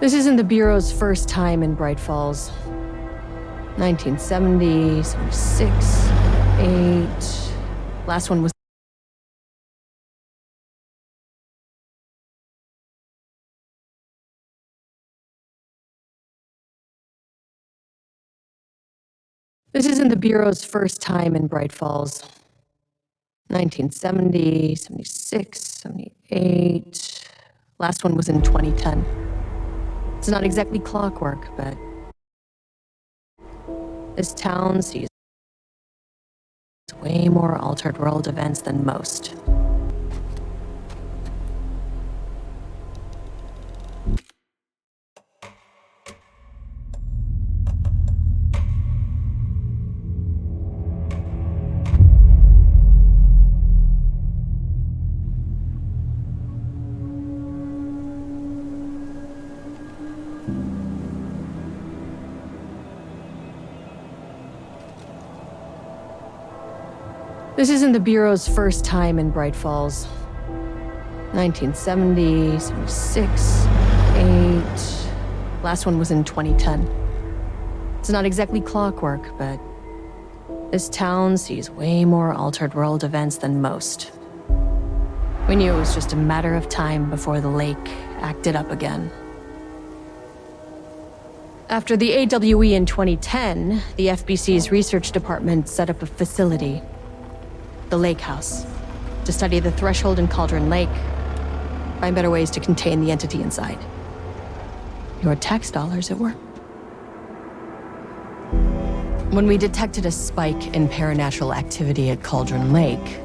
This isn't the Bureau's first time in Bright Falls. 1970, 76, 8. Last one was... This isn't the Bureau's first time in Bright Falls. 1970, 76, 78. Last one was in 2010. It's not exactly clockwork, but this town sees way more altered world events than most. This isn't the Bureau's first time in Bright Falls. 1970, 76, 8. Last one was in 2010. It's not exactly clockwork, but this town sees way more altered world events than most. We knew it was just a matter of time before the lake acted up again. After the AWE in 2010, the FBC's research department set up a facility, the Lake House, to study the threshold in Cauldron Lake, find better ways to contain the entity inside. Your tax dollars at work. When we detected a spike in paranatural activity at Cauldron Lake,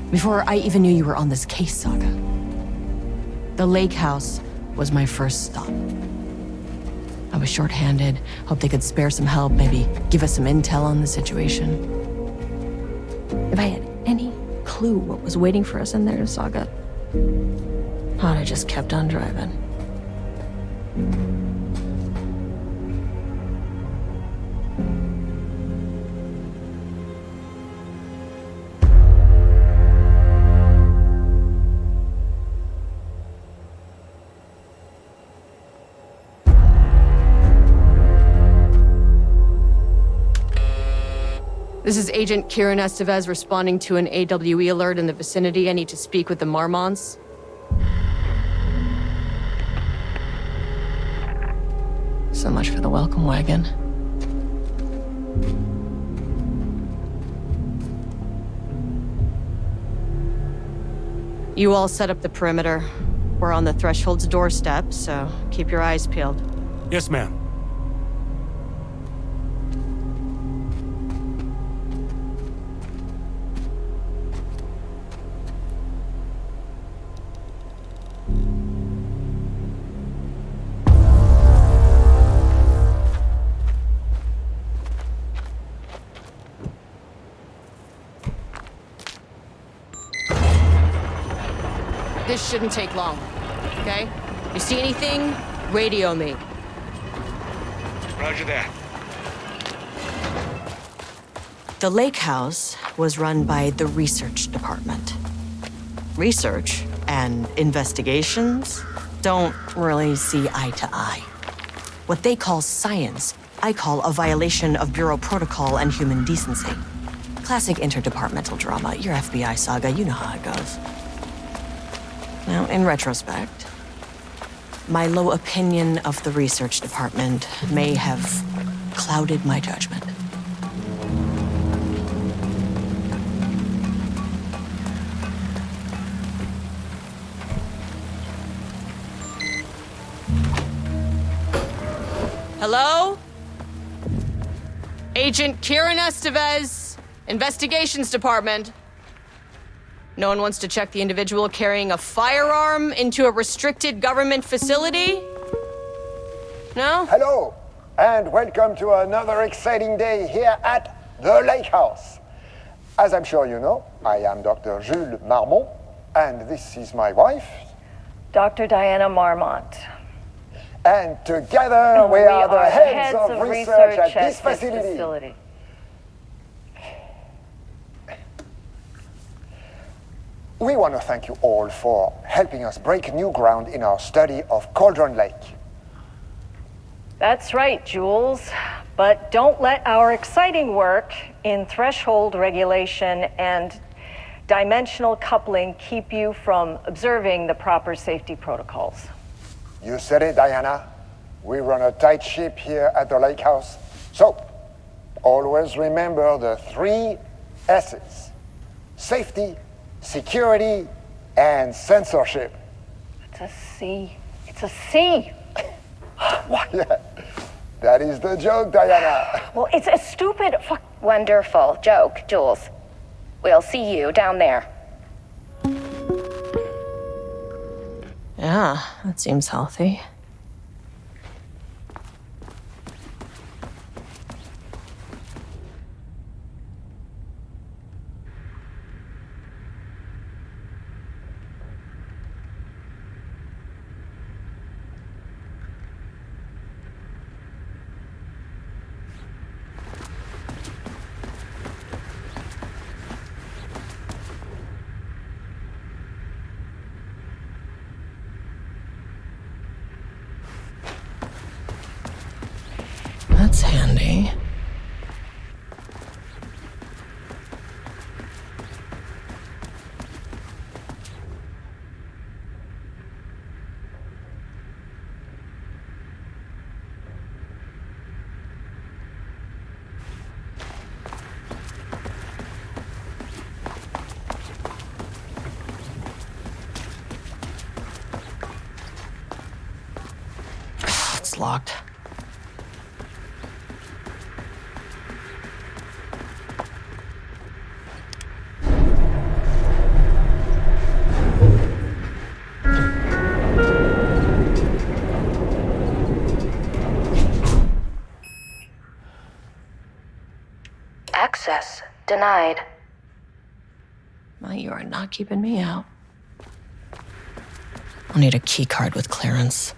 before I even knew you were on this case, Saga, the Lake House was my first stop. I was short-handed, hoped they could spare some help, maybe give us some intel on the situation. If I had any clue what was waiting for us in there, Saga, I'd have just kept on driving. This is Agent Kieran Estevez responding to an AWE alert in the vicinity. I need to speak with the Marmonts. So much for the welcome wagon. You all set up the perimeter. We're on the threshold's doorstep, so keep your eyes peeled. Yes, ma'am. This shouldn't take long, okay? You see anything, radio me. Roger that. The Lake House was run by the research department. Research and investigations don't really see eye to eye. What they call science, I call a violation of Bureau protocol and human decency. Classic interdepartmental drama. Your FBI saga, you know how it goes. Now, in retrospect, my low opinion of the research department may have clouded my judgment. Hello? Agent Kieran Estevez, Investigations Department. No one wants to check the individual carrying a firearm into a restricted government facility? No? Hello, and welcome to another exciting day here at the Lake House. As I'm sure you know, I am Dr. Jules Marmont, and this is my wife, Dr. Diana Marmont. And together we are the heads of research at this facility. We want to thank you all for helping us break new ground in our study of Cauldron Lake. That's right, Jules. But don't let our exciting work in threshold regulation and dimensional coupling keep you from observing the proper safety protocols. You said it, Diana. We run a tight ship here at the lake house. So, always remember the 3 S's. Safety, security, and censorship. It's a C. It's a C. Yeah, that is the joke, Diana. Well, it's a stupid fuck. Wonderful joke, Jules. We'll see you down there. Yeah, that seems healthy. That's handy. It's locked. Access denied. Well, you are not keeping me out. I'll need a key card with clearance.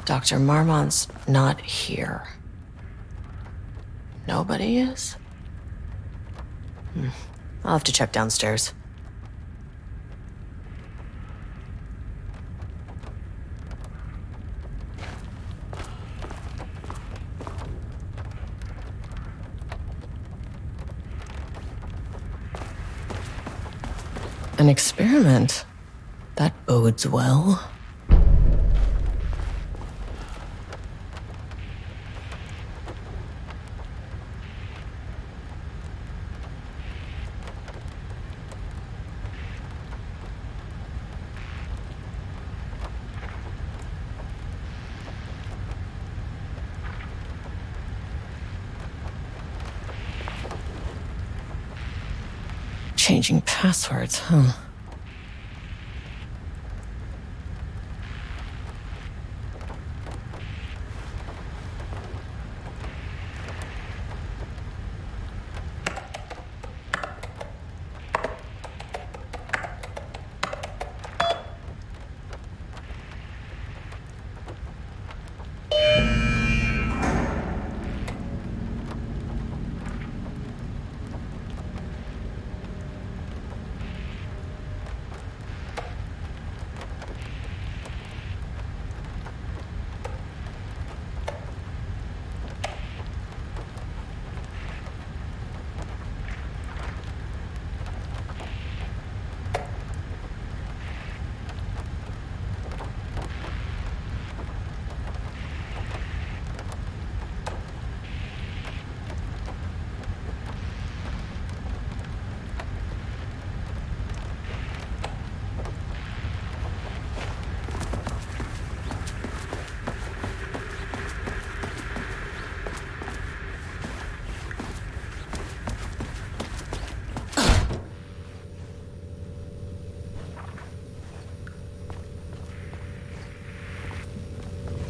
Dr. Marmont's not here. Nobody is? I'll have to check downstairs. An experiment? That bodes well. Changing passwords, huh?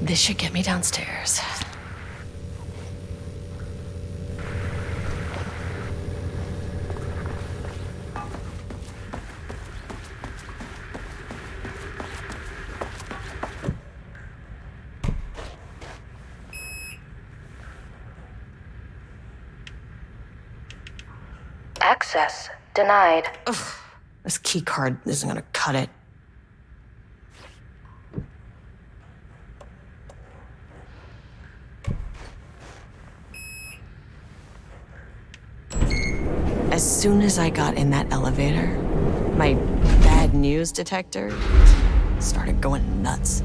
This should get me downstairs. Access denied. Ugh, this key card isn't gonna cut it. As soon as I got in that elevator, my bad news detector started going nuts.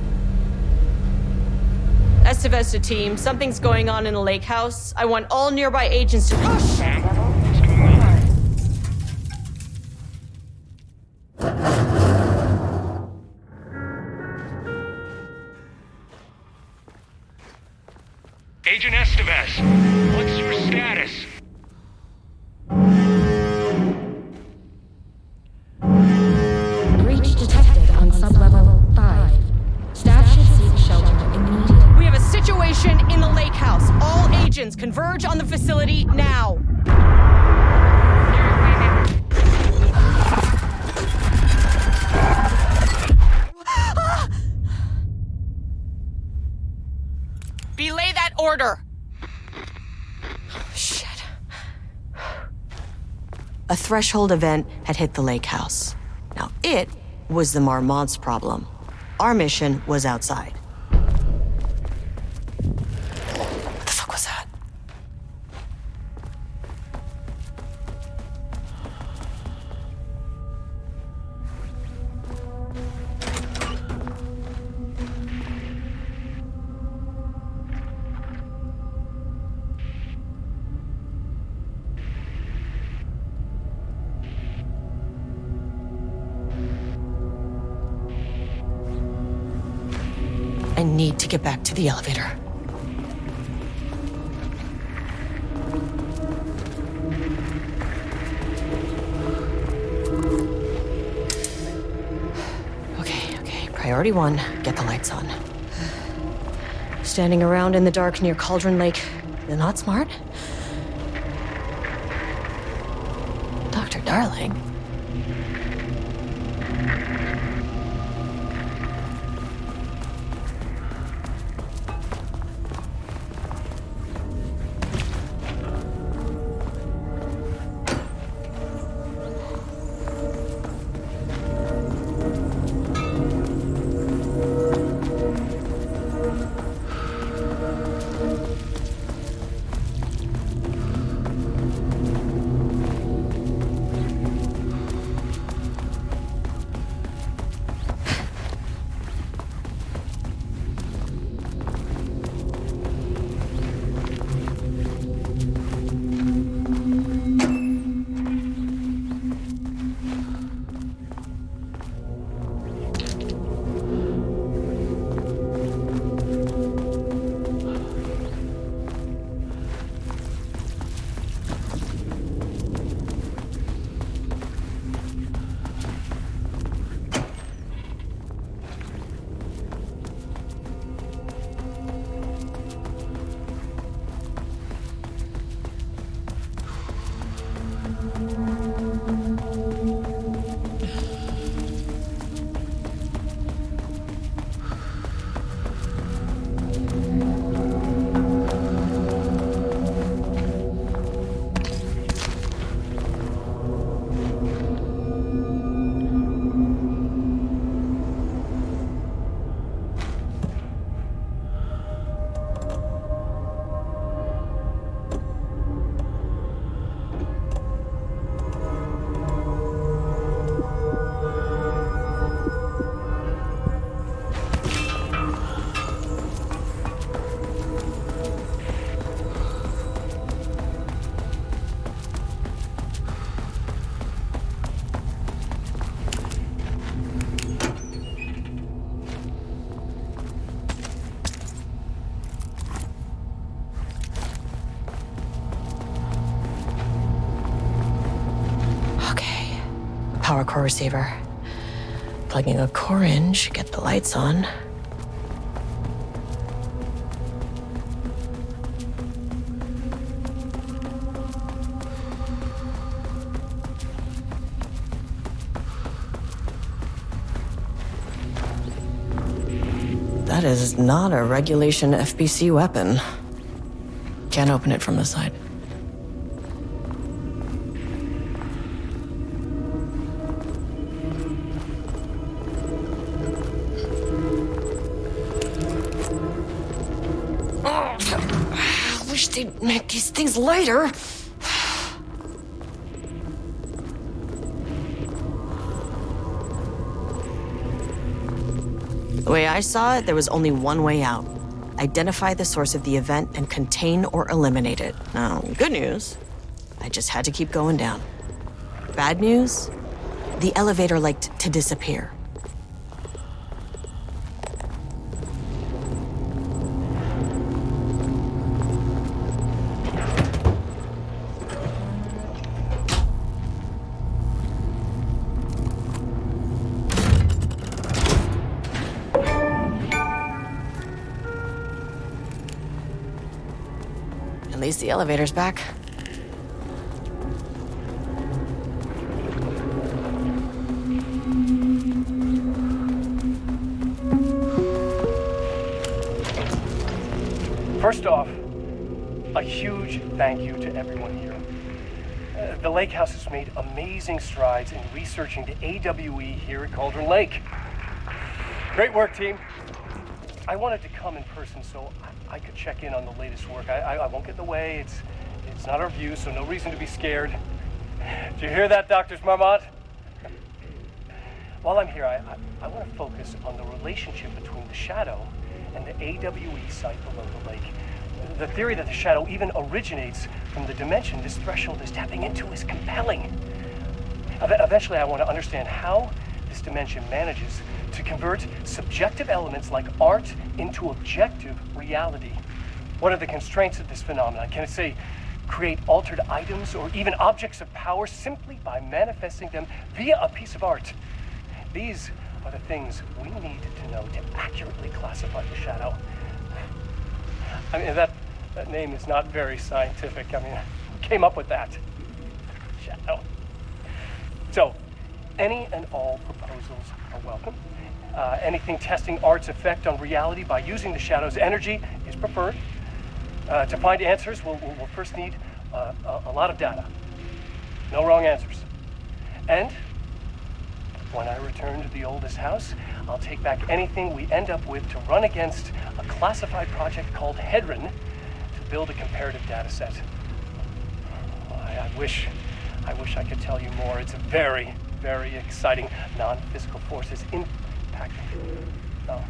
SSD team, something's going on in the lake house. I want all nearby agents to push. Agent Estevez, what's your status? Breach detected on sublevel 5. Staff should seek shelter immediately. We have a situation in the lake house. All agents converge on the facility now. Belay that order. Shit. A threshold event had hit the lake house. Now, it was the Marmont's problem. Our mission was outside. What the fuck was that? I need to get back to the elevator. Okay. Priority 1, get the lights on. Standing around in the dark near Cauldron Lake, you're not smart? Dr. Darling. Power core receiver. Plugging a core in should get the lights on. That is not a regulation FBC weapon. Can't open it from the side. I wish they'd make these things lighter. The way I saw it, there was only one way out. Identify the source of the event and contain or eliminate it. Now, good news, I just had to keep going down. Bad news, the elevator liked to disappear. At least the elevator's back. First off, a huge thank you to everyone here. The Lake House has made amazing strides in researching the AWE here at Cauldron Lake. Great work, team. I wanted to come in person so I could check in on the latest work. I won't get in the way. It's not our view, so no reason to be scared. Did you hear that, Dr. Marmot? While I'm here, I want to focus on the relationship between the Shadow and the AWE site below the lake. The theory that the Shadow even originates from the dimension this threshold is tapping into is compelling. Eventually, I want to understand how this dimension manages to convert subjective elements like art into objective reality. What are the constraints of this phenomenon? Can it, say, create altered items or even objects of power simply by manifesting them via a piece of art? These are the things we need to know to accurately classify the Shadow. I mean, that name is not very scientific. I mean, who came up with that? Shadow. So, any and all proposals are welcome. Anything testing art's effect on reality by using the Shadow's energy is preferred. To find answers, we'll first need a lot of data. No wrong answers. And when I return to the oldest house, I'll take back anything we end up with to run against a classified project called Hedron to build a comparative data set. I wish I could tell you more. It's a very, very exciting non-physical forces impacting. No,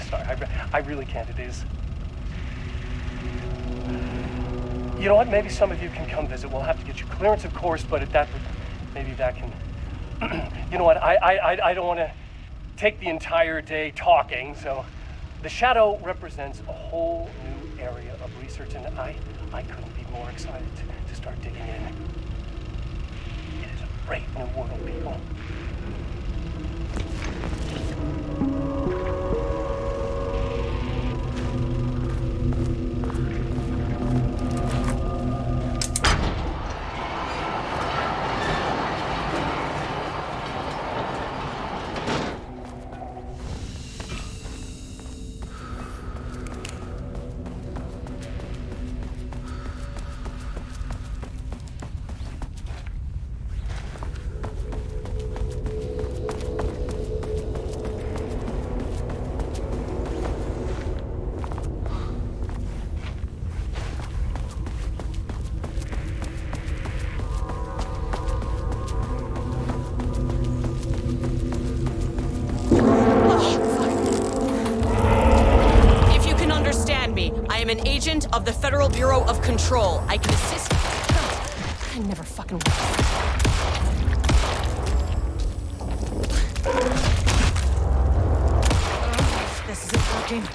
sorry, I really can't. It is. You know what? Maybe some of you can come visit. We'll have to get you clearance, of course, but at that, maybe that can. You know what? I don't want to take the entire day talking. So, the Shadow represents a whole new area of research, and I couldn't be more excited to start digging in. It is a great new world, people. I am an agent of the Federal Bureau of Control. I can assist. I never fucking. This isn't working.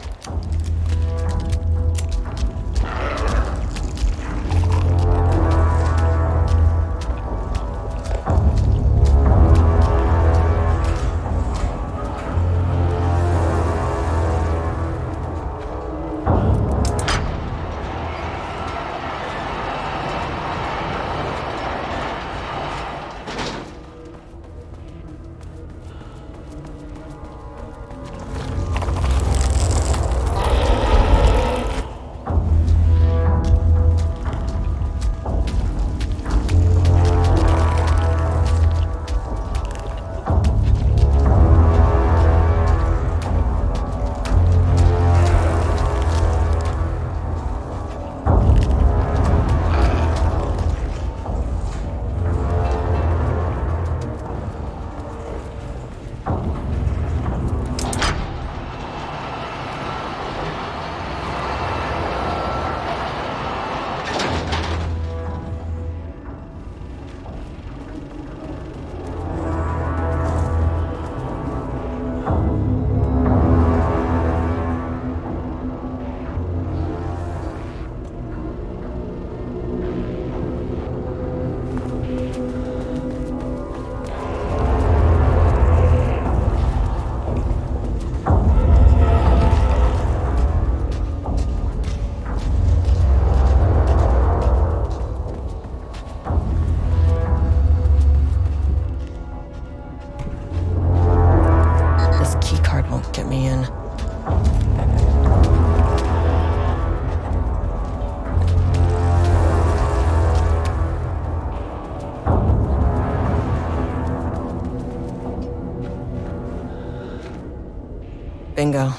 Bingo.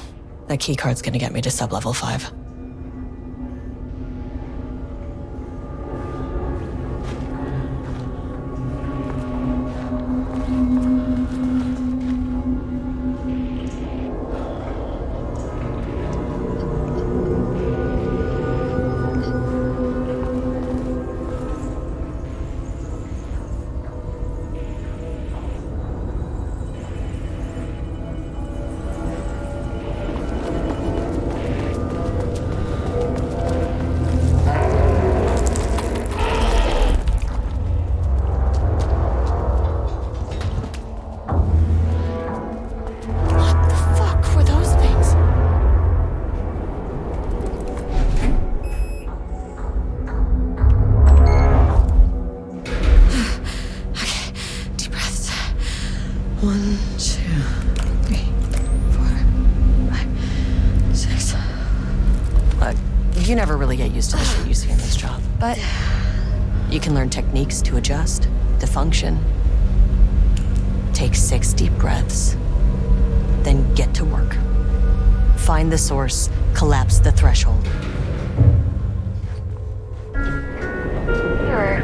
That keycard's gonna get me to sub-level 5. You never really get used to the shit you see in this job, but you can learn techniques to adjust, to function. Take 6 deep breaths, then get to work. Find the source, collapse the threshold. Mirror,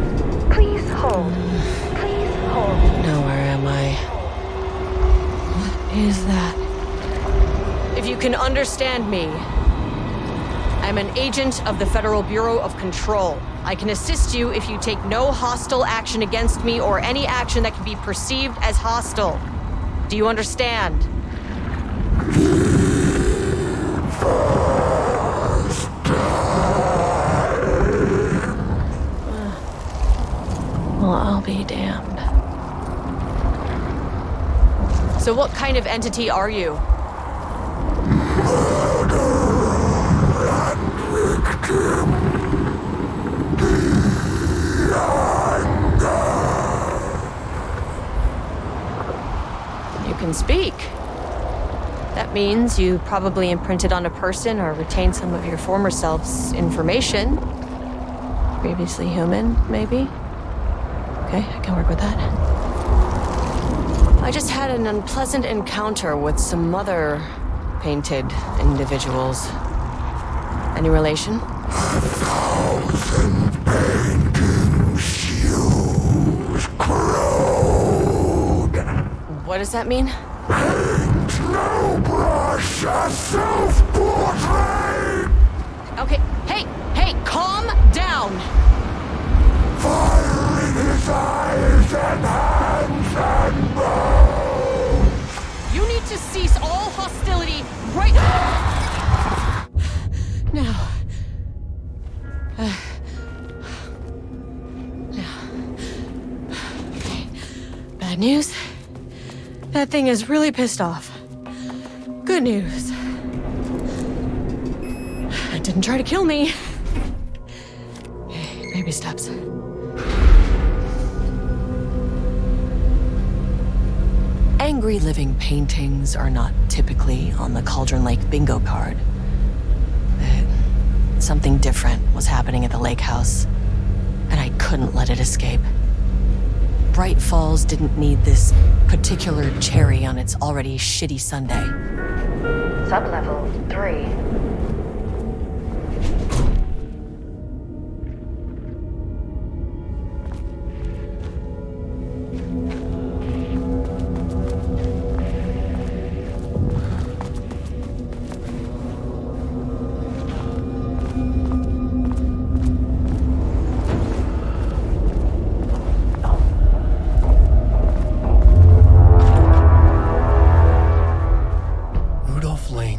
please hold. Please hold. Now where am I? What is that? If you can understand me, I'm an agent of the Federal Bureau of Control. I can assist you if you take no hostile action against me or any action that can be perceived as hostile. Do you understand? Well, I'll be damned. So what kind of entity are you? You can speak. That means you probably imprinted on a person or retained some of your former self's information. Previously human, maybe? Okay, I can work with that. I just had an unpleasant encounter with some other painted individuals. Any relation? 1,000 paintings use crude. What does that mean? Paint no brush, a self-portrait. Okay, hey, calm down. Fire in his eyes and hands and bones. You need to cease all hostility right now. Okay. Bad news. That thing is really pissed off. Good news. It didn't try to kill me. Okay, baby steps. Angry living paintings are not typically on the Cauldron Lake bingo card. Something different was happening at the lake house, and I couldn't let it escape. Bright Falls didn't need this particular cherry on its already shitty Sunday. Sublevel 3.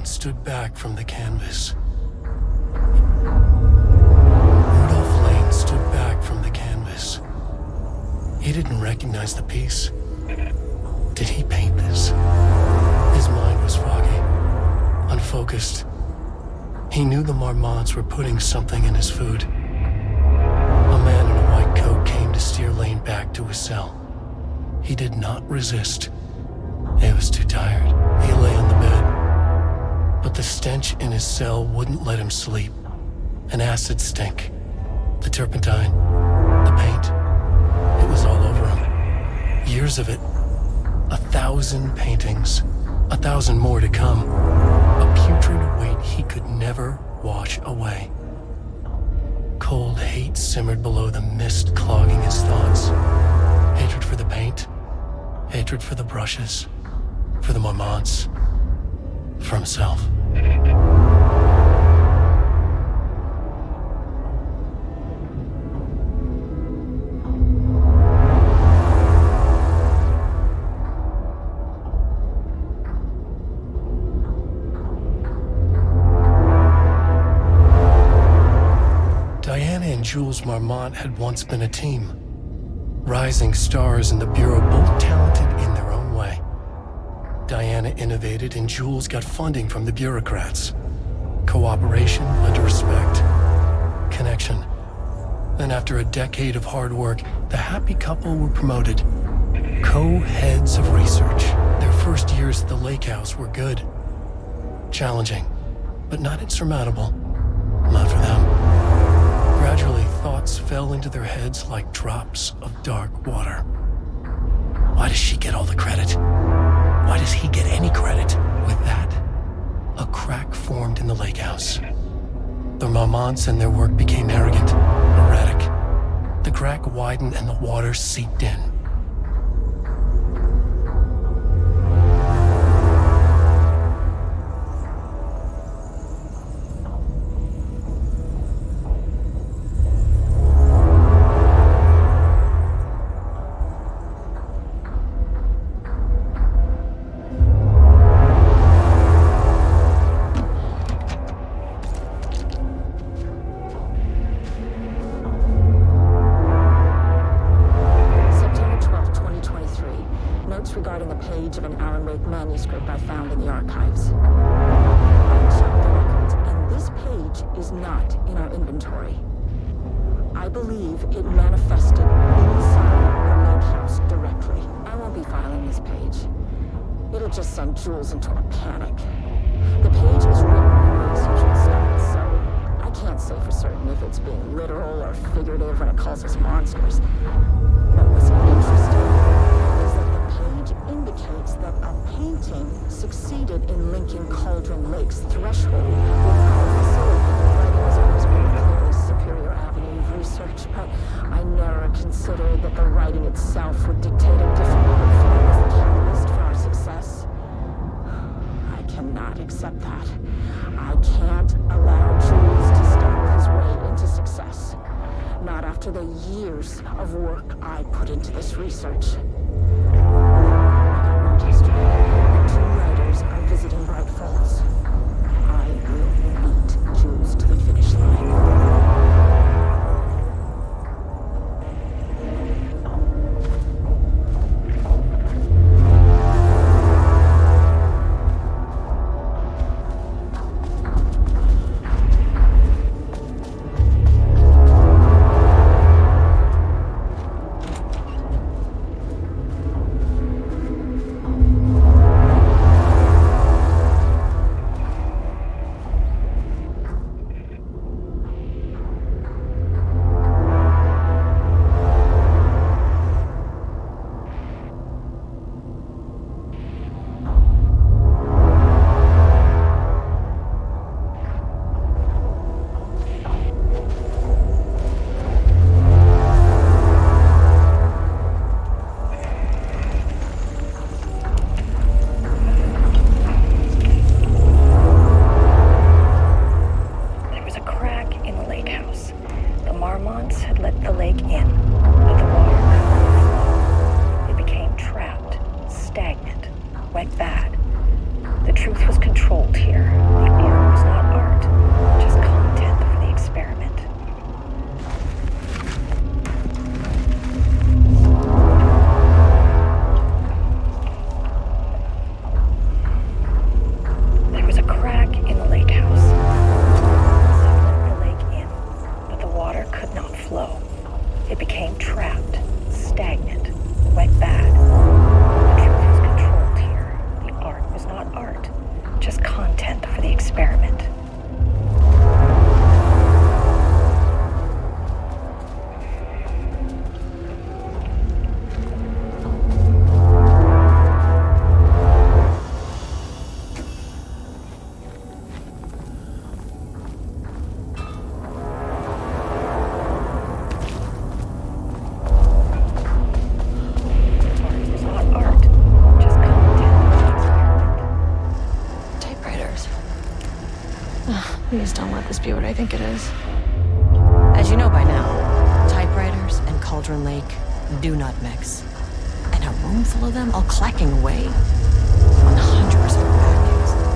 Stood back from the canvas. Rudolph Lane stood back from the canvas. He didn't recognize the piece. Did he paint this? His mind was foggy, unfocused. He knew the Marmots were putting something in his food. A man in a white coat came to steer Lane back to his cell. He did not resist. He was too tired. He lay on the bed. But the stench in his cell wouldn't let him sleep. An acid stink. The turpentine. The paint. It was all over him. Years of it. 1,000 paintings, 1,000 more to come. A putrid weight he could never wash away. Cold hate simmered below the mist clogging his thoughts. Hatred for the paint, hatred for the brushes, for the moments, for himself. Diana and Jules Marmont had once been a team. Rising stars in the Bureau, both talented in their own way. Diana innovated and Jules got funding from the bureaucrats. Cooperation led to respect. Connection. Then after a decade of hard work, the happy couple were promoted. Co-heads of research. Their first years at the lake house were good. Challenging, but not insurmountable. Not for them. Gradually, thoughts fell into their heads like drops of dark water. Why does she get all the credit? Why does he get any credit? With that, a crack formed in the lake house. The Marmonts and their work became arrogant, erratic. The crack widened and the water seeped in. Jules into a panic. The page is written in Mancer style, so I can't say for certain if it's being literal or figurative when it calls us monsters. But what's interesting is that the page indicates that a painting succeeded in linking Cauldron Lake's threshold with our facility. Writing has always been a clearly superior avenue of research, but I never considered that the writing itself would dictate a different form as the catalyst for our success. Cannot accept that. I can't allow Jules to stumble his way into success. Not after the years of work I put into this research. I got work history. The two writers are visiting Bright Falls. I will beat Jules to the finish line. Just content for the Please don't let this be what I think it is. As you know by now, typewriters and Cauldron Lake do not mix. And a room full of them all clacking away? 100% bad news.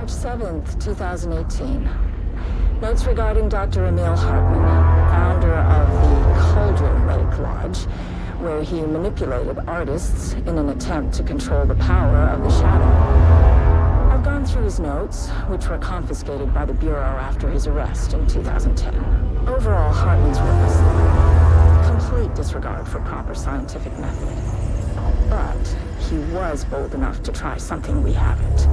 March 7th, 2018. Notes regarding Dr. Emil Hartman, founder of the Cauldron Lake Lodge, where he manipulated artists in an attempt to control the power of the Shadow. I've gone through his notes, which were confiscated by the Bureau after his arrest in 2010. Overall, Hartman's work was slow. Complete disregard for proper scientific method. But he was bold enough to try something we haven't.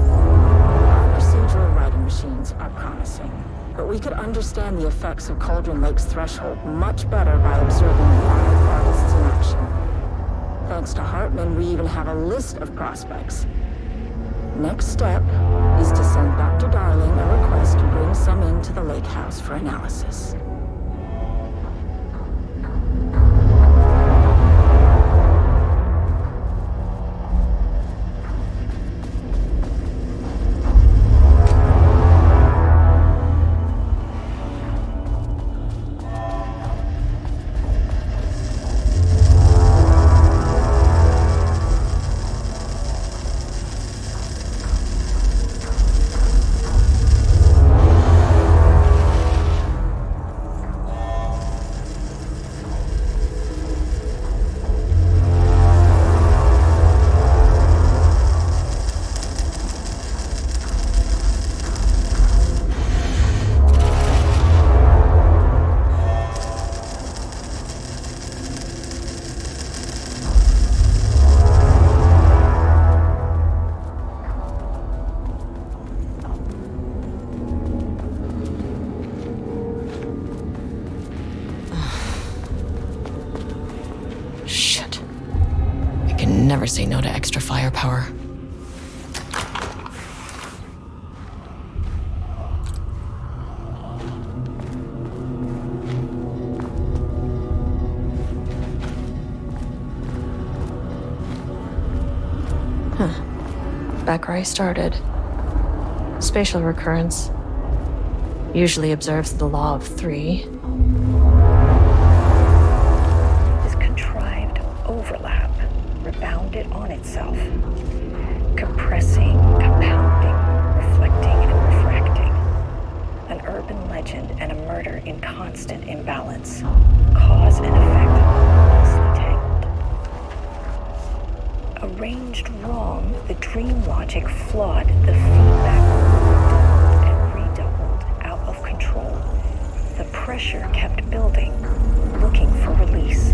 Procedural writing machines are promising, but we could understand the effects of Cauldron Lake's threshold much better by observing live artists in action. Thanks to Hartman, we even have a list of prospects. Next step is to send Dr. Darling a request to bring some into the lake house for analysis. Never say no to extra firepower. Back where I started. Spatial recurrence usually observes the law of 3. This contrived overlap rebounded on itself, compressing, compounding, reflecting, and refracting. An urban legend and a murder in constant imbalance. Cause and effect, closely tangled. Arranged wrong, the dream logic flawed, the feedback doubled and redoubled, out of control. The pressure kept building, looking for release.